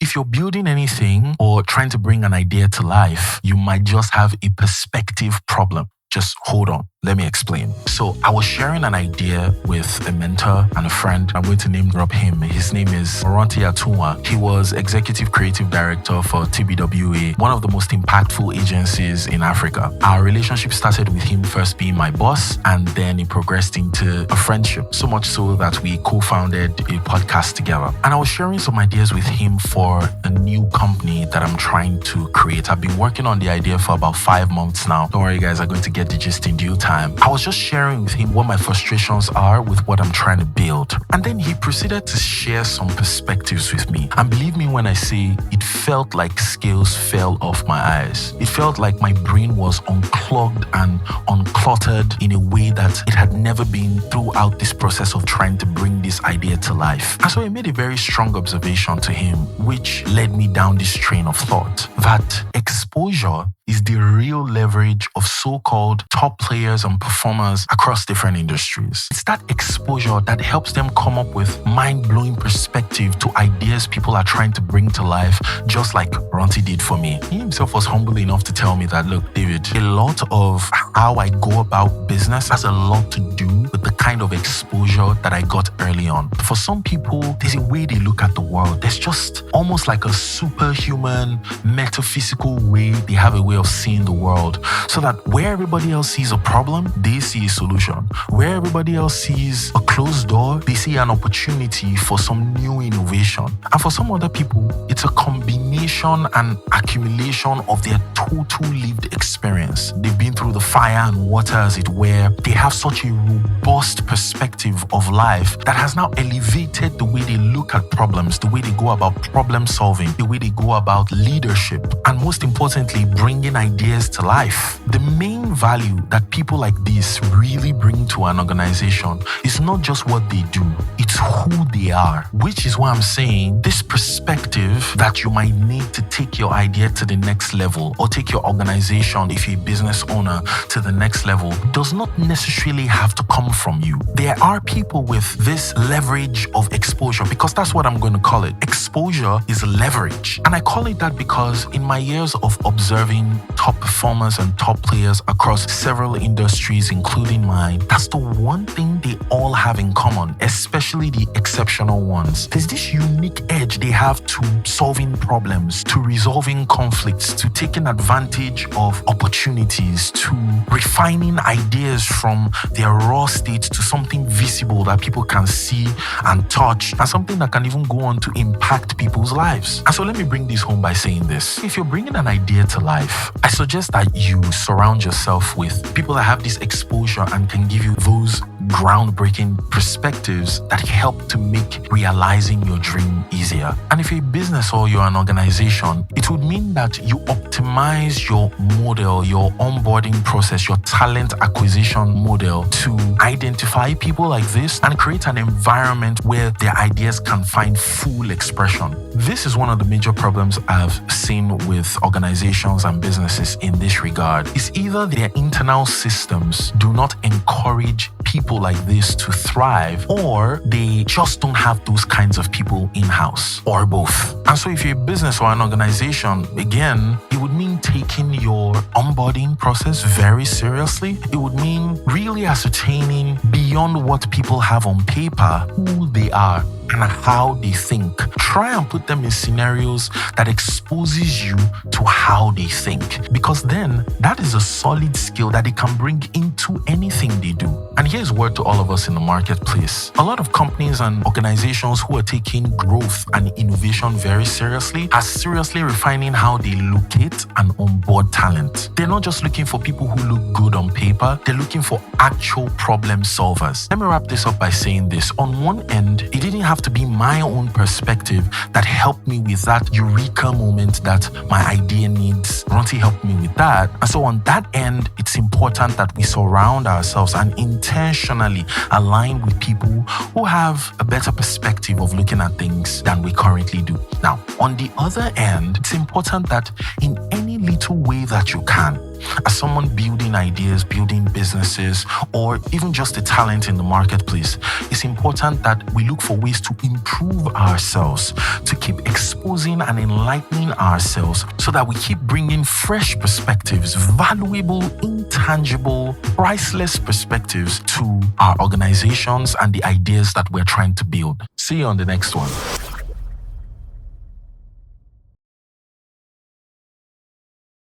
If you're building anything or trying to bring an idea to life, you might just have a perspective problem. Just hold on. Let me explain. So I was sharing an idea with a mentor and a friend. I'm going to name drop him. His name is Ranti Atunwa. He was Executive Creative Director for TBWA, one of the most impactful agencies in Africa. Our relationship started with him first being my boss, and then it progressed into a friendship. So much so that we co-founded a podcast together. And I was sharing some ideas with him for a new company that I'm trying to create. I've been working on the idea for about 5 months now. Don't worry, guys, I'm going to get the gist in due time. I was just sharing with him what my frustrations are with what I'm trying to build. And then he proceeded to share some perspectives with me. And believe me when I say it felt like scales fell off my eyes. It felt like my brain was unclogged and uncluttered in a way that it had never been throughout this process of trying to bring this idea to life. And so he made a very strong observation to him, which led me down this train of thought that exposure is the real leverage of so-called top players and performers across different industries. It's that exposure that helps them come up with mind-blowing perspective to ideas people are trying to bring to life, just like Ranti did for me. He himself was humble enough to tell me that, look, David, a lot of how I go about business has a lot to do with the kind of exposure that I got early on. For some people, there's a way they look at the world. There's just almost like a superhuman, metaphysical way they have a way of seeing the world, so that where everybody else sees a problem, they see a solution. Where everybody else sees a closed door, they see an opportunity for some new innovation. And for some other people, it's a combination and accumulation of their total lived experience. They've been through the fire and water, as it were. They have such a robust perspective of life that has now elevated the way they look at problems, the way they go about problem solving, the way they go about leadership, and most importantly, bringing ideas to life. The main value that people like this really bring to an organization is not just what they do, it's who they are, which is why I'm saying this perspective that you might need to take your idea to the next level, or take your organization, if you're a business owner, to the next level, does not necessarily have to come from you. There are people with this leverage of exposure, because that's what I'm going to call it. Exposure is leverage. And I call it that because in my years of observing top performers and top players across several industries, including mine, that's the one thing they all have in common, especially the exceptional ones. There's this unique edge they have to solving problems, to resolving conflicts, to taking advantage of opportunities, to refining ideas from their raw state to something visible that people can see and touch, and something that can even go on to impact people's lives. And so let me bring this home by saying this. If you're bringing an idea to life, I suggest that you surround yourself with people that have this exposure and can give you those groundbreaking perspectives that help to make realizing your dream easier. And if you're a business or you're an organization, it would mean that you optimize your model, your onboarding process, your talent acquisition model to identify people like this and create an environment where their ideas can find full expression. This is one of the major problems I've seen with organizations and businesses in this regard. It's either their internal systems do not encourage people like this to thrive, or they just don't have those kinds of people in-house, or both. And so if you're a business or an organization, again, it would mean taking your onboarding process very seriously. It would mean really ascertaining beyond what people have on paper who they are and how they think. Try and put them in scenarios that exposes you to how they think, because then that is a solid skill that they can bring into anything they do. And here's word to all of us in the marketplace. A lot of companies and organizations who are taking growth and innovation very seriously are seriously refining how they locate and onboard talent. They're not just looking for people who look good on paper, they're looking for actual problem solvers. Let me wrap this up by saying this. On one end, it didn't have to be my own perspective that helped me with that eureka moment that my idea needs. Ranti helped me with that. And so on that end, it's important that we surround ourselves and intentionally align with people who have a better perspective of looking at things than we currently do. Now, on the other end, it's important that in any little way that you can. As someone building ideas, building businesses, or even just a talent in the marketplace, it's important that we look for ways to improve ourselves, to keep exposing and enlightening ourselves so that we keep bringing fresh perspectives, valuable, intangible, priceless perspectives to our organizations and the ideas that we're trying to build. See you on the next one.